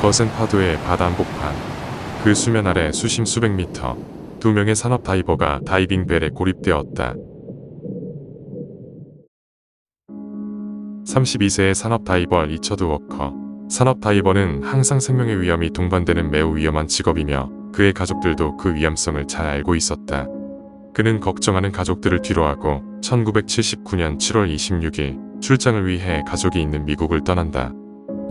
거센 파도의 바다 한복판. 그 수면 아래 수심 수백 미터. 두 명의 산업 다이버가 다이빙 벨에 고립되었다. 32세의 산업 다이버 리처드 워커. 산업 다이버는 항상 생명의 위험이 동반되는 매우 위험한 직업이며 그의 가족들도 그 위험성을 잘 알고 있었다. 그는 걱정하는 가족들을 뒤로하고 1979년 7월 26일 출장을 위해 가족이 있는 미국을 떠난다.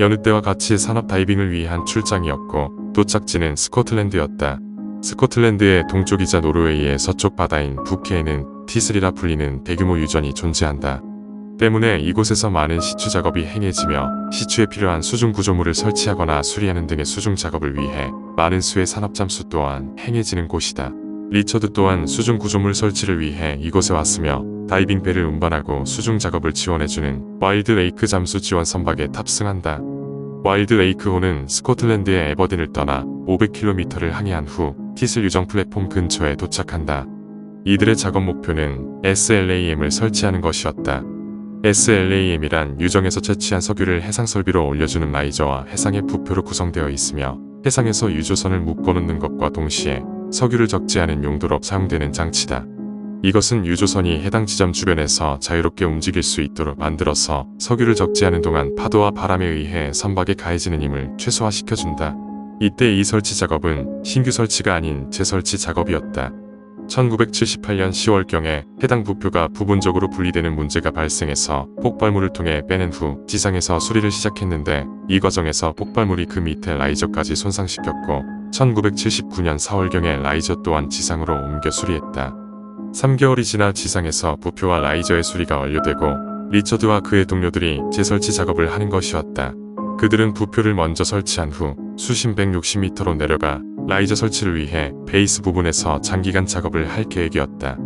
여느 때와 같이 산업 다이빙을 위한 출장이었고 도착지는 스코틀랜드였다. 스코틀랜드의 동쪽이자 노르웨이의 서쪽 바다인 북해에는 티슬이라 불리는 대규모 유전이 존재한다. 때문에 이곳에서 많은 시추 작업이 행해지며 시추에 필요한 수중 구조물을 설치하거나 수리하는 등의 수중 작업을 위해 많은 수의 산업 잠수 또한 행해지는 곳이다. 리처드 또한 수중 구조물 설치를 위해 이곳에 왔으며 다이빙 배를 운반하고 수중 작업을 지원해주는 와일드 레이크 잠수 지원 선박에 탑승한다. 와일드 레이크호는 스코틀랜드의 에버딘을 떠나 500km를 항해한 후 티슬 유정 플랫폼 근처에 도착한다. 이들의 작업 목표는 SLAM을 설치하는 것이었다. SLAM이란 유정에서 채취한 석유를 해상 설비로 올려주는 라이저와 해상의 부표로 구성되어 있으며 해상에서 유조선을 묶어놓는 것과 동시에 석유를 적재하는 용도로 사용되는 장치다. 이것은 유조선이 해당 지점 주변에서 자유롭게 움직일 수 있도록 만들어서 석유를 적재하는 동안 파도와 바람에 의해 선박에 가해지는 힘을 최소화시켜준다. 이때 이 설치 작업은 신규 설치가 아닌 재설치 작업이었다. 1978년 10월경에 해당 부표가 부분적으로 분리되는 문제가 발생해서 폭발물을 통해 빼낸 후 지상에서 수리를 시작했는데 이 과정에서 폭발물이 그 밑에 라이저까지 손상시켰고 1979년 4월경에 라이저 또한 지상으로 옮겨 수리했다. 3개월이 지나 지상에서 부표와 라이저의 수리가 완료되고 리처드와 그의 동료들이 재설치 작업을 하는 것이었다. 그들은 부표를 먼저 설치한 후 수심 160m로 내려가 라이저 설치를 위해 베이스 부분에서 장기간 작업을 할 계획이었다.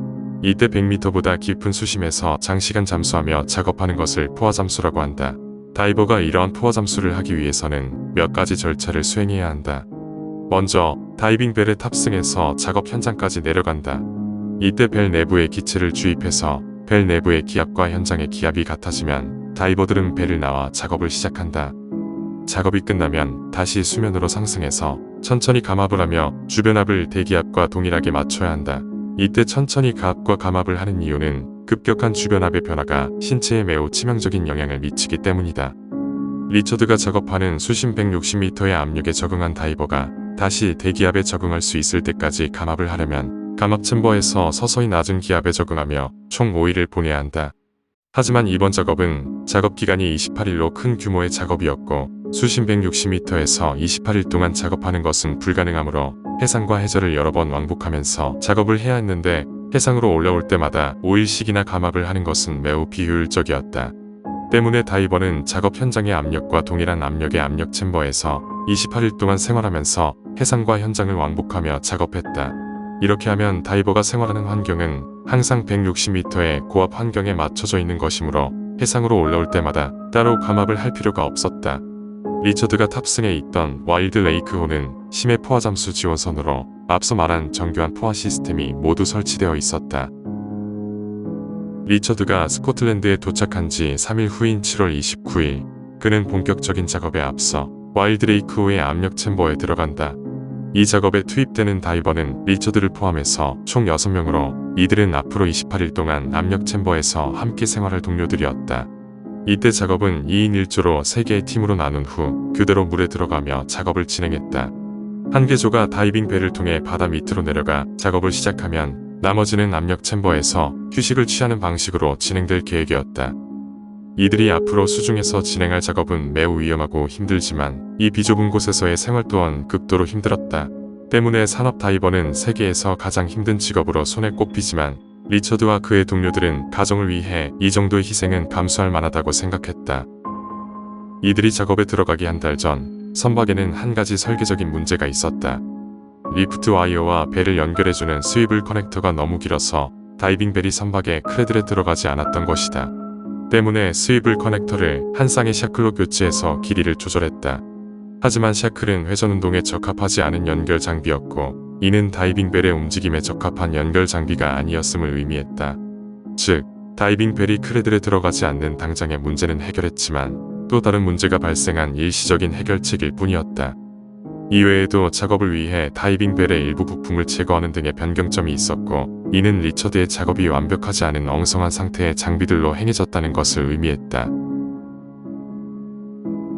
이때 100m보다 깊은 수심에서 장시간 잠수하며 작업하는 것을 포화 잠수라고 한다. 다이버가 이러한 포화 잠수를 하기 위해서는 몇 가지 절차를 수행해야 한다. 먼저 다이빙 벨에 탑승해서 작업 현장까지 내려간다. 이때 벨 내부에 기체를 주입해서 벨 내부의 기압과 현장의 기압이 같아지면 다이버들은 벨을 나와 작업을 시작한다. 작업이 끝나면 다시 수면으로 상승해서 천천히 감압을 하며 주변압을 대기압과 동일하게 맞춰야 한다. 이때 천천히 가압과 감압을 하는 이유는 급격한 주변압의 변화가 신체에 매우 치명적인 영향을 미치기 때문이다. 리처드가 작업하는 수심 160m의 압력에 적응한 다이버가 다시 대기압에 적응할 수 있을 때까지 감압을 하려면 감압 챔버에서 서서히 낮은 기압에 적응하며 총 5일을 보내야 한다. 하지만 이번 작업은 작업 기간이 28일로 큰 규모의 작업이었고 수심 160m에서 28일 동안 작업하는 것은 불가능하므로 해상과 해저를 여러 번 왕복하면서 작업을 해야 했는데 해상으로 올라올 때마다 5일씩이나 감압을 하는 것은 매우 비효율적이었다. 때문에 다이버는 작업 현장의 압력과 동일한 압력의 압력 챔버에서 28일 동안 생활하면서 해상과 현장을 왕복하며 작업했다. 이렇게 하면 다이버가 생활하는 환경은 항상 160m의 고압 환경에 맞춰져 있는 것이므로 해상으로 올라올 때마다 따로 감압을 할 필요가 없었다. 리처드가 탑승해 있던 와일드 레이크호는 심해 포화 잠수 지원선으로 앞서 말한 정교한 포화 시스템이 모두 설치되어 있었다. 리처드가 스코틀랜드에 도착한 지 3일 후인 7월 29일 그는 본격적인 작업에 앞서 와일드 레이크호의 압력 챔버에 들어간다. 이 작업에 투입되는 다이버는 리처드를 포함해서 총 6명으로 이들은 앞으로 28일 동안 압력 챔버에서 함께 생활할 동료들이었다. 이때 작업은 2인 1조로 3개의 팀으로 나눈 후 교대로 물에 들어가며 작업을 진행했다. 한 개조가 다이빙 벨을 통해 바다 밑으로 내려가 작업을 시작하면 나머지는 압력 챔버에서 휴식을 취하는 방식으로 진행될 계획이었다. 이들이 앞으로 수중에서 진행할 작업은 매우 위험하고 힘들지만 이 비좁은 곳에서의 생활 또한 극도로 힘들었다. 때문에 산업 다이버는 세계에서 가장 힘든 직업으로 손에 꼽히지만 리처드와 그의 동료들은 가정을 위해 이 정도의 희생은 감수할 만하다고 생각했다. 이들이 작업에 들어가기 한 달 전 선박에는 한 가지 설계적인 문제가 있었다. 리프트 와이어와 벨을 연결해주는 스위블 커넥터가 너무 길어서 다이빙 벨이 선박에 크레들에 들어가지 않았던 것이다. 때문에 스위블 커넥터를 한 쌍의 샤클로 교체해서 길이를 조절했다. 하지만 샤클은 회전 운동에 적합하지 않은 연결 장비였고 이는 다이빙 벨의 움직임에 적합한 연결 장비가 아니었음을 의미했다. 즉, 다이빙 벨이 크레들에 들어가지 않는 당장의 문제는 해결했지만 또 다른 문제가 발생한 일시적인 해결책일 뿐이었다. 이외에도 작업을 위해 다이빙 벨의 일부 부품을 제거하는 등의 변경점이 있었고, 이는 리처드의 작업이 완벽하지 않은 엉성한 상태의 장비들로 행해졌다는 것을 의미했다.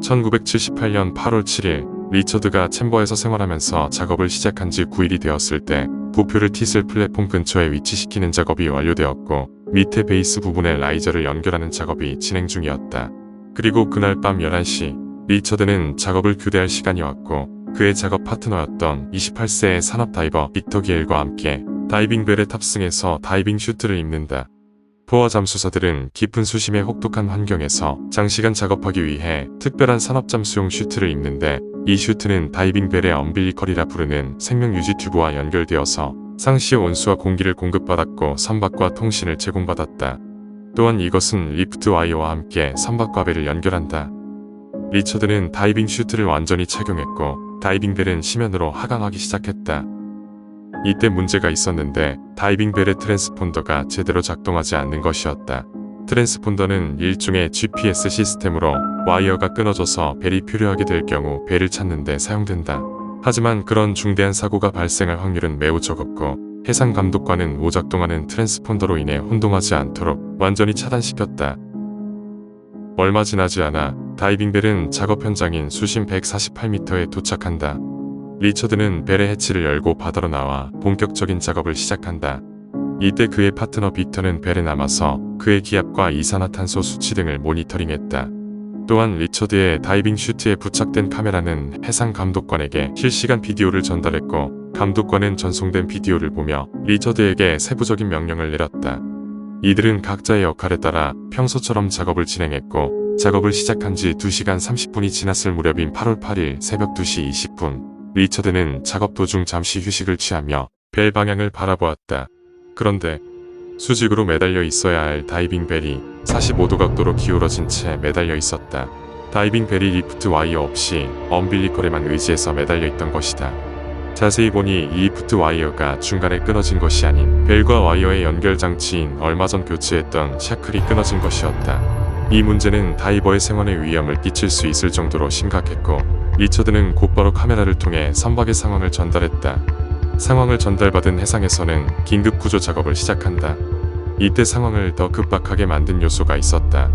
1978년 8월 7일 리처드가 챔버에서 생활하면서 작업을 시작한 지 9일이 되었을 때 부표를 티슬 플랫폼 근처에 위치시키는 작업이 완료되었고, 밑에 베이스 부분에 라이저를 연결하는 작업이 진행 중이었다. 그리고 그날 밤 11시 리처드는 작업을 교대할 시간이 왔고, 그의 작업 파트너였던 28세의 산업 다이버 빅터 기엘과 함께 다이빙 벨에 탑승해서 다이빙 슈트를 입는다. 포화 잠수사들은 깊은 수심의 혹독한 환경에서 장시간 작업하기 위해 특별한 산업 잠수용 슈트를 입는데, 이 슈트는 다이빙 벨의 엄빌리컬이라 부르는 생명 유지 튜브와 연결되어서 상시의 온수와 공기를 공급받았고 선박과 통신을 제공받았다. 또한 이것은 리프트 와이어와 함께 선박과 벨을 연결한다. 리처드는 다이빙 슈트를 완전히 착용했고 다이빙 벨은 심연으로 하강하기 시작했다. 이때 문제가 있었는데 다이빙 벨의 트랜스폰더가 제대로 작동하지 않는 것이었다. 트랜스폰더는 일종의 GPS 시스템으로 와이어가 끊어져서 벨이 표류하게 될 경우 벨을 찾는 데 사용된다. 하지만 그런 중대한 사고가 발생할 확률은 매우 적었고, 해상 감독관은 오작동하는 트랜스폰더로 인해 혼동하지 않도록 완전히 차단시켰다. 얼마 지나지 않아 다이빙 벨은 작업 현장인 수심 148m에 도착한다. 리처드는 벨의 해치를 열고 바다로 나와 본격적인 작업을 시작한다. 이때 그의 파트너 빅터는 벨에 남아서 그의 기압과 이산화탄소 수치 등을 모니터링했다. 또한 리처드의 다이빙 슈트에 부착된 카메라는 해상 감독관에게 실시간 비디오를 전달했고, 감독관은 전송된 비디오를 보며 리처드에게 세부적인 명령을 내렸다. 이들은 각자의 역할에 따라 평소처럼 작업을 진행했고, 작업을 시작한 지 2시간 30분이 지났을 무렵인 8월 8일 새벽 2시 20분 리처드는 작업 도중 잠시 휴식을 취하며 벨 방향을 바라보았다. 그런데 수직으로 매달려 있어야 할 다이빙 벨이 45도 각도로 기울어진 채 매달려 있었다. 다이빙 벨이 리프트 와이어 없이 엄빌리컬에만 의지해서 매달려 있던 것이다. 자세히 보니 이 리프트 와이어가 중간에 끊어진 것이 아닌 벨과 와이어의 연결 장치인 얼마 전 교체했던 샤클이 끊어진 것이었다. 이 문제는 다이버의 생활에 위험을 끼칠 수 있을 정도로 심각했고, 리처드는 곧바로 카메라를 통해 선박의 상황을 전달했다. 상황을 전달받은 해상에서는 긴급 구조 작업을 시작한다. 이때 상황을 더 급박하게 만든 요소가 있었다.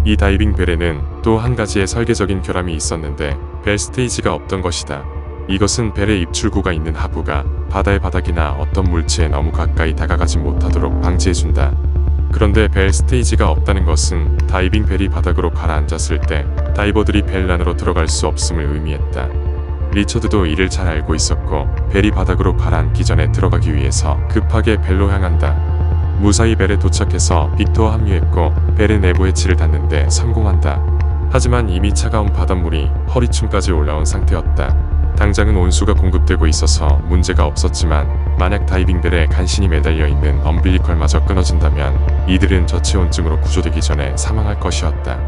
이 다이빙 벨에는 또 한 가지의 설계적인 결함이 있었는데 벨 스테이지가 없던 것이다. 이것은 벨의 입출구가 있는 하부가 바다의 바닥이나 어떤 물체에 너무 가까이 다가가지 못하도록 방지해준다. 그런데 벨 스테이지가 없다는 것은 다이빙 벨이 바닥으로 가라앉았을 때 다이버들이 벨 안으로 들어갈 수 없음을 의미했다. 리처드도 이를 잘 알고 있었고, 벨이 바닥으로 가라앉기 전에 들어가기 위해서 급하게 벨로 향한다. 무사히 벨에 도착해서 빅터와 합류했고 벨의 내부 해치를 닫는데 성공한다. 하지만 이미 차가운 바닷물이 허리춤까지 올라온 상태였다. 당장은 온수가 공급되고 있어서 문제가 없었지만, 만약 다이빙 벨에 간신히 매달려 있는 엄빌리컬마저 끊어진다면 이들은 저체온증으로 구조되기 전에 사망할 것이었다.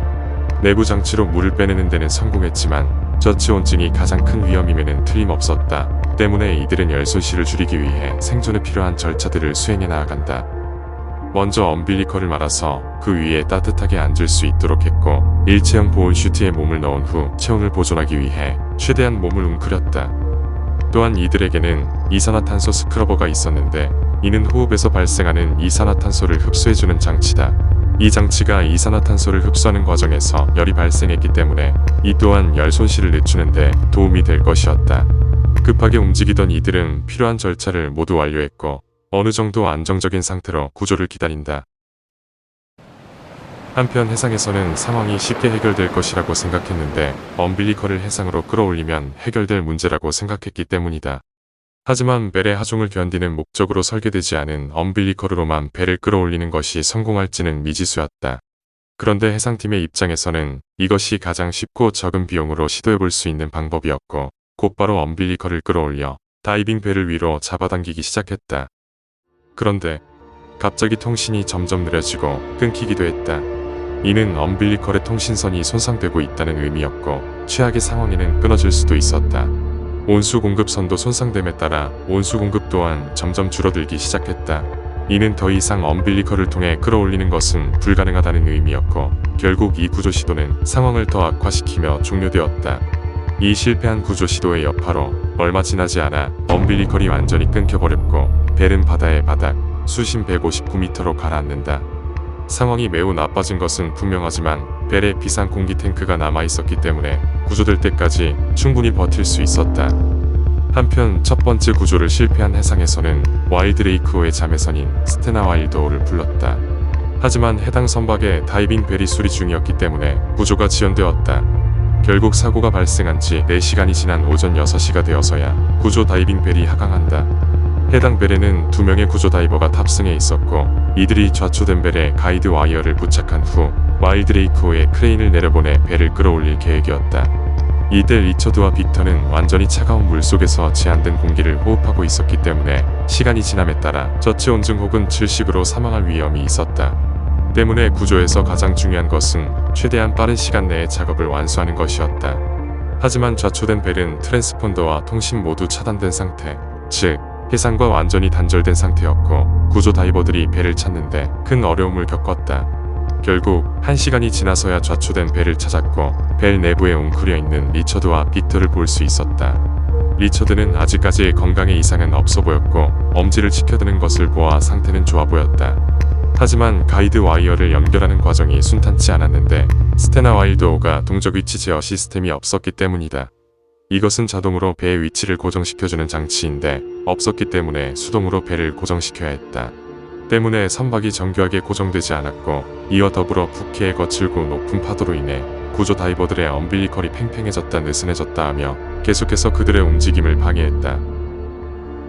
내부 장치로 물을 빼내는 데는 성공했지만 저체온증이 가장 큰 위험임에는 틀림없었다. 때문에 이들은 열손실을 줄이기 위해 생존에 필요한 절차들을 수행해 나아간다. 먼저 엄빌리컬을 말아서 그 위에 따뜻하게 앉을 수 있도록 했고, 일체형 보온 슈트에 몸을 넣은 후 체온을 보존하기 위해 최대한 몸을 웅크렸다. 또한 이들에게는 이산화탄소 스크러버가 있었는데, 이는 호흡에서 발생하는 이산화탄소를 흡수해주는 장치다. 이 장치가 이산화탄소를 흡수하는 과정에서 열이 발생했기 때문에 이 또한 열 손실을 늦추는 데 도움이 될 것이었다. 급하게 움직이던 이들은 필요한 절차를 모두 완료했고, 어느 정도 안정적인 상태로 구조를 기다린다. 한편 해상에서는 상황이 쉽게 해결될 것이라고 생각했는데 엄빌리컬을 해상으로 끌어올리면 해결될 문제라고 생각했기 때문이다. 하지만 벨의 하중을 견디는 목적으로 설계되지 않은 엄빌리컬로만 벨을 끌어올리는 것이 성공할지는 미지수였다. 그런데 해상팀의 입장에서는 이것이 가장 쉽고 적은 비용으로 시도해볼 수 있는 방법이었고, 곧바로 엄빌리컬을 끌어올려 다이빙 벨을 위로 잡아당기기 시작했다. 그런데 갑자기 통신이 점점 느려지고 끊기기도 했다. 이는 엄빌리컬의 통신선이 손상되고 있다는 의미였고, 최악의 상황에는 끊어질 수도 있었다. 온수 공급선도 손상됨에 따라 온수 공급 또한 점점 줄어들기 시작했다. 이는 더 이상 엄빌리컬을 통해 끌어올리는 것은 불가능하다는 의미였고 결국 이 구조 시도는 상황을 더 악화시키며 종료되었다. 이 실패한 구조 시도의 여파로 얼마 지나지 않아 엄빌리컬이 완전히 끊겨버렸고 벨은 바다의 바닥 수심 159m로 가라앉는다. 상황이 매우 나빠진 것은 분명하지만 벨에 비상 공기 탱크가 남아있었기 때문에 구조될 때까지 충분히 버틸 수 있었다. 한편 첫 번째 구조를 실패한 해상에서는 와일드레이크호의 자매선인 스테나 와일드호를 불렀다. 하지만 해당 선박에 다이빙 벨이 수리 중이었기 때문에 구조가 지연되었다. 결국 사고가 발생한 지 4시간이 지난 오전 6시가 되어서야 구조 다이빙 벨이 하강한다. 해당 벨에는 2명의 구조 다이버가 탑승해 있었고 이들이 좌초된 벨에 가이드 와이어를 부착한 후 와일드레이크호에 크레인을 내려보내 벨을 끌어올릴 계획이었다. 이때 리처드와 빅터는 완전히 차가운 물속에서 제한된 공기를 호흡하고 있었기 때문에 시간이 지남에 따라 저체온증 혹은 질식으로 사망할 위험이 있었다. 때문에 구조에서 가장 중요한 것은 최대한 빠른 시간 내에 작업을 완수하는 것이었다. 하지만 좌초된 벨은 트랜스폰더와 통신 모두 차단된 상태, 즉 해상과 완전히 단절된 상태였고 구조 다이버들이 벨을 찾는데 큰 어려움을 겪었다. 결국 1시간이 지나서야 좌초된 벨을 찾았고 벨 내부에 웅크려 있는 리처드와 빅터를 볼 수 있었다. 리처드는 아직까지 건강에 이상은 없어 보였고 엄지를 치켜드는 것을 보아 상태는 좋아 보였다. 하지만 가이드 와이어를 연결하는 과정이 순탄치 않았는데 스테나 와일드호가 동적 위치 제어 시스템이 없었기 때문이다. 이것은 자동으로 배의 위치를 고정시켜주는 장치인데 없었기 때문에 수동으로 배를 고정시켜야 했다. 때문에 선박이 정교하게 고정되지 않았고 이와 더불어 북해의 거칠고 높은 파도로 인해 구조 다이버들의 엄빌리컬이 팽팽해졌다 느슨해졌다 하며 계속해서 그들의 움직임을 방해했다.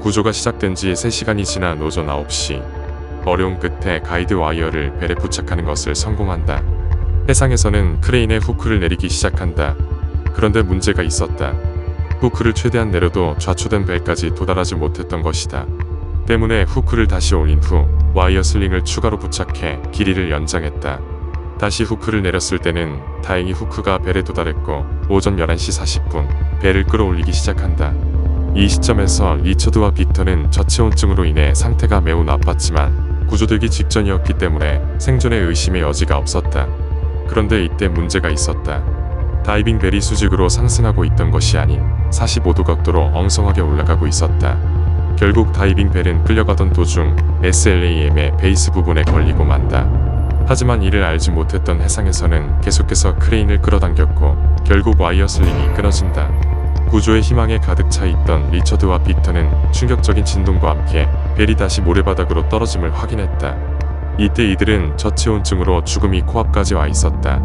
구조가 시작된 지 3시간이 지난 오전 9시 어려운 끝에 가이드 와이어를 벨에 부착하는 것을 성공한다. 해상에서는 크레인에 후크를 내리기 시작한다. 그런데 문제가 있었다. 후크를 최대한 내려도 좌초된 벨까지 도달하지 못했던 것이다. 때문에 후크를 다시 올린 후 와이어 슬링을 추가로 부착해 길이를 연장했다. 다시 후크를 내렸을 때는 다행히 후크가 벨에 도달했고 오전 11시 40분 벨을 끌어올리기 시작한다. 이 시점에서 리처드와 빅터는 저체온증으로 인해 상태가 매우 나빴지만 구조되기 직전이었기 때문에 생존의 의심의 여지가 없었다. 그런데 이때 문제가 있었다. 다이빙 벨이 수직으로 상승하고 있던 것이 아닌 45도 각도로 엉성하게 올라가고 있었다. 결국 다이빙 벨은 끌려가던 도중 SLAM의 베이스 부분에 걸리고 만다. 하지만 이를 알지 못했던 해상에서는 계속해서 크레인을 끌어당겼고 결국 와이어 슬링이 끊어진다. 구조의 희망에 가득 차 있던 리처드와 빅터는 충격적인 진동과 함께 벨이 다시 모래바닥으로 떨어짐을 확인했다. 이때 이들은 저체온증으로 죽음이 코앞까지 와 있었다.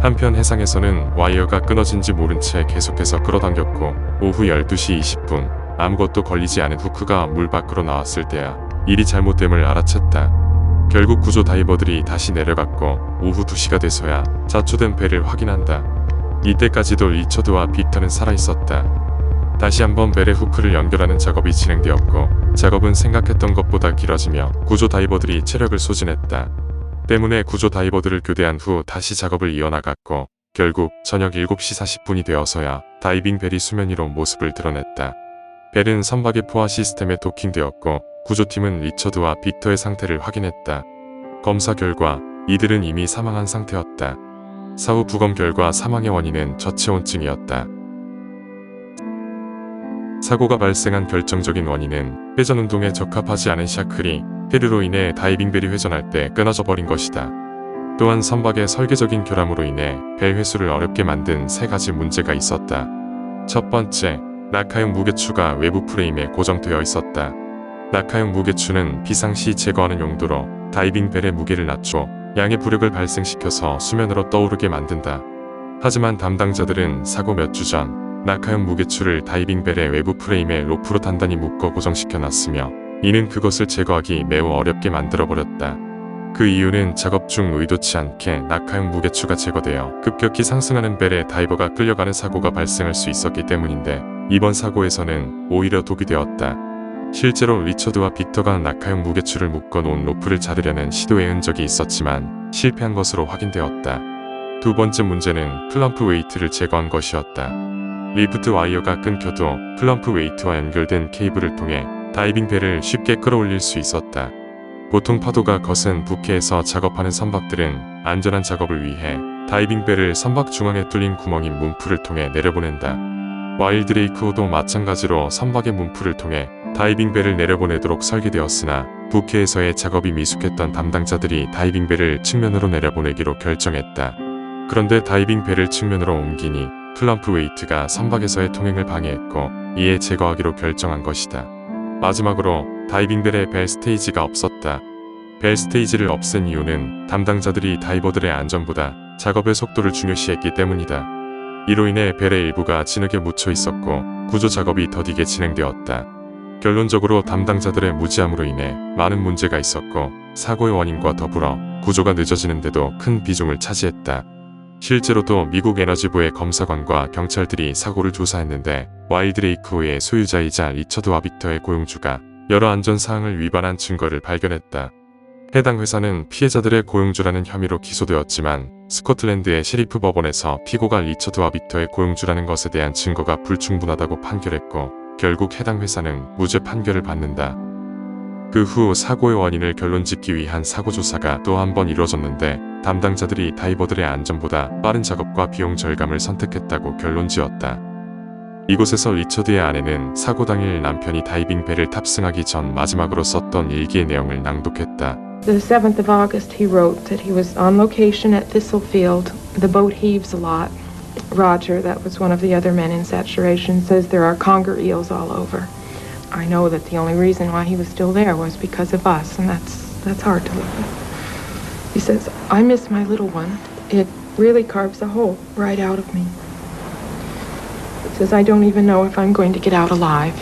한편 해상에서는 와이어가 끊어진지 모른 채 계속해서 끌어당겼고 오후 12시 20분 아무것도 걸리지 않은 후크가 물 밖으로 나왔을 때야 일이 잘못됨을 알아챘다. 결국 구조 다이버들이 다시 내려갔고 오후 2시가 돼서야 좌초된 벨을 확인한다. 이때까지도 리처드와 빅터는 살아있었다. 다시 한번 벨의 후크를 연결하는 작업이 진행되었고 작업은 생각했던 것보다 길어지며 구조 다이버들이 체력을 소진했다. 때문에 구조 다이버들을 교대한 후 다시 작업을 이어나갔고 결국 저녁 7시 40분이 되어서야 다이빙 벨이 수면 위로 모습을 드러냈다. 벨은 선박의 포화 시스템에 도킹되었고 구조팀은 리처드와 빅터의 상태를 확인했다. 검사 결과 이들은 이미 사망한 상태였다. 사후 부검 결과 사망의 원인은 저체온증이었다. 사고가 발생한 결정적인 원인은 회전 운동에 적합하지 않은 샤클이 해류로 인해 다이빙 벨이 회전할 때 끊어져 버린 것이다. 또한 선박의 설계적인 결함으로 인해 벨 회수를 어렵게 만든 3가지 문제가 있었다. 첫 번째, 낙하용 무게추가 외부 프레임에 고정되어 있었다. 낙하용 무게추는 비상시 제거하는 용도로 다이빙 벨의 무게를 낮춰 양의 부력을 발생시켜서 수면으로 떠오르게 만든다. 하지만 담당자들은 사고 몇 주 전 낙하용 무게추를 다이빙 벨의 외부 프레임에 로프로 단단히 묶어 고정시켜 놨으며 이는 그것을 제거하기 매우 어렵게 만들어버렸다. 그 이유는 작업 중 의도치 않게 낙하용 무게추가 제거되어 급격히 상승하는 벨에 다이버가 끌려가는 사고가 발생할 수 있었기 때문인데 이번 사고에서는 오히려 독이 되었다. 실제로 리처드와 빅터가 낙하용 무게추를 묶어 놓은 로프를 자르려는 시도의 흔적이 있었지만 실패한 것으로 확인되었다. 두 번째 문제는 플럼프 웨이트를 제거한 것이었다. 리프트 와이어가 끊겨도 플럼프 웨이트와 연결된 케이블을 통해 다이빙 벨을 쉽게 끌어올릴 수 있었다. 보통 파도가 거센 부케에서 작업하는 선박들은 안전한 작업을 위해 다이빙벨을 선박 중앙에 뚫린 구멍인 문풀을 통해 내려보낸다. 와일드레이크호도 마찬가지로 선박의 문풀을 통해 다이빙벨을 내려보내도록 설계되었으나 부케에서의 작업이 미숙했던 담당자들이 다이빙벨을 측면으로 내려보내기로 결정했다. 그런데 다이빙벨을 측면으로 옮기니 클럼프 웨이트가 선박에서의 통행을 방해했고 이에 제거하기로 결정한 것이다. 마지막으로 다이빙벨에 벨 스테이지가 없었다. 벨 스테이지를 없앤 이유는 담당자들이 다이버들의 안전보다 작업의 속도를 중요시했기 때문이다. 이로 인해 벨의 일부가 진흙에 묻혀 있었고 구조 작업이 더디게 진행되었다. 결론적으로 담당자들의 무지함으로 인해 많은 문제가 있었고 사고의 원인과 더불어 구조가 늦어지는데도 큰 비중을 차지했다. 실제로도 미국 에너지부의 검사관과 경찰들이 사고를 조사했는데 와일드레이크호의 소유자이자 리처드 와빅터의 고용주가 여러 안전사항을 위반한 증거를 발견했다. 해당 회사는 피해자들의 고용주라는 혐의로 기소되었지만 스코틀랜드의 시리프 법원에서 피고가 리처드 와빅터의 고용주라는 것에 대한 증거가 불충분하다고 판결했고 결국 해당 회사는 무죄 판결을 받는다. 그 후 사고의 원인을 결론짓기 위한 사고조사가 또 한 번 이루어졌는데 담당자들이 다이버들의 안전보다 빠른 작업과 비용 절감을 선택했다고 결론지었다. 이곳에서 리처드의 아내는 사고 당일 남편이 다이빙벨을 탑승하기 전 마지막으로 썼던 일기의 내용을 낭독했다. The 7th of August, he wrote that he was on location at Thistlefield. The boat heaves a lot. Roger, that was one of the other men in saturation, says there are conger eels all over. I know that the only reason why he was still there was because of us, and that's hard to live with. He says, I miss my little one. It really carves a hole right out of me. He says, I don't even know if I'm going to get out alive.